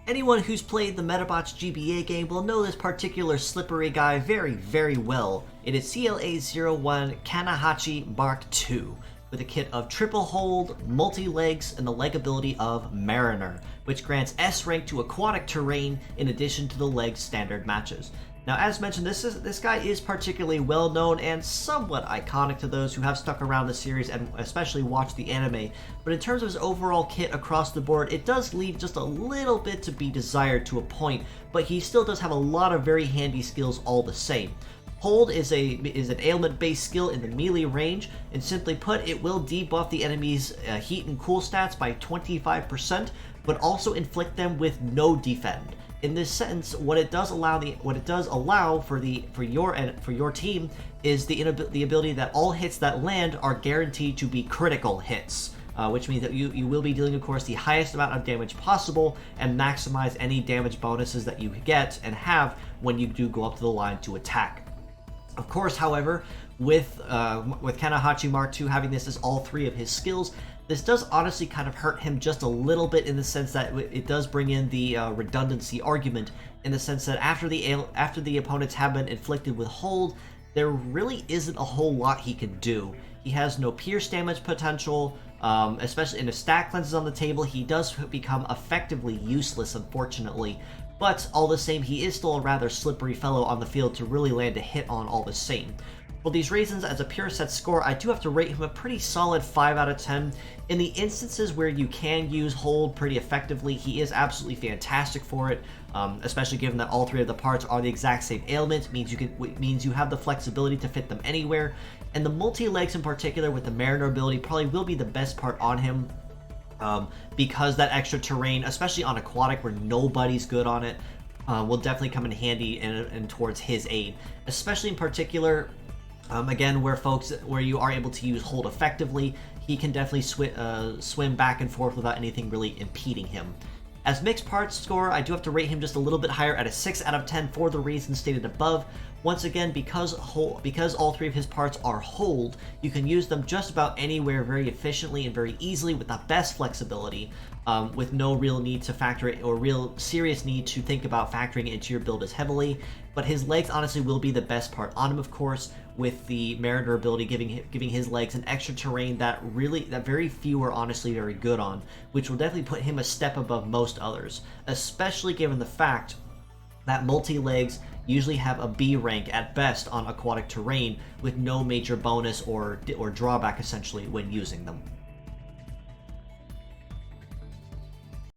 Anyone who's played the Metabots GBA game will know this particular slippery guy very, very well. It is CLA01 Kanehachi Mk.II, with a kit of triple hold, multi-legs, and the leg ability of Mariner, which grants S rank to aquatic terrain in addition to the legs standard matches. Now, as mentioned, this guy is particularly well known and somewhat iconic to those who have stuck around the series and especially watched the anime, but in terms of his overall kit across the board, it does leave just a little bit to be desired to a point, but he still does have a lot of very handy skills all the same. Hold is an ailment-based skill in the melee range, and simply put, it will debuff the enemy's heat and cool stats by 25%, but also inflict them with no defend. In this sense, what it does allow for your team is the ability that all hits that land are guaranteed to be critical hits, which means that you will be dealing, of course, the highest amount of damage possible and maximize any damage bonuses that you get and have when you do go up to the line to attack. Of course, however, with Kanehachi Mk.II having this as all three of his skills, this does honestly kind of hurt him just a little bit in the sense that it does bring in the redundancy argument, in the sense that after the opponents have been inflicted with hold, there really isn't a whole lot he can do. He has no pierce damage potential, especially in a stack cleanses on the table. He does become effectively useless, unfortunately. But all the same, he is still a rather slippery fellow on the field to really land a hit on all the same. For these reasons, as a pure set score, I do have to rate him a pretty solid 5 out of 10. In the instances where you can use hold pretty effectively, he is absolutely fantastic for it, especially given that all three of the parts are the exact same ailment. Means you have the flexibility to fit them anywhere. And the multi-legs in particular with the Mariner ability probably will be the best part on him. Because that extra terrain, especially on aquatic where nobody's good on it, will definitely come in handy and towards his aid. Especially in particular, again, where you are able to use hold effectively, he can definitely swim back and forth without anything really impeding him. As mixed parts score, I do have to rate him just a little bit higher at a 6 out of 10 for the reasons stated above. Once again, because all three of his parts are hold, you can use them just about anywhere very efficiently and very easily with the best flexibility, with no real need to factor it or real serious need to think about factoring it into your build as heavily. But his legs honestly will be the best part on him, of course, with the Mariner ability giving his legs an extra terrain that very few are honestly very good on, which will definitely put him a step above most others, especially given the fact that multi-legs usually have a B rank at best on aquatic terrain with no major bonus or drawback essentially when using them.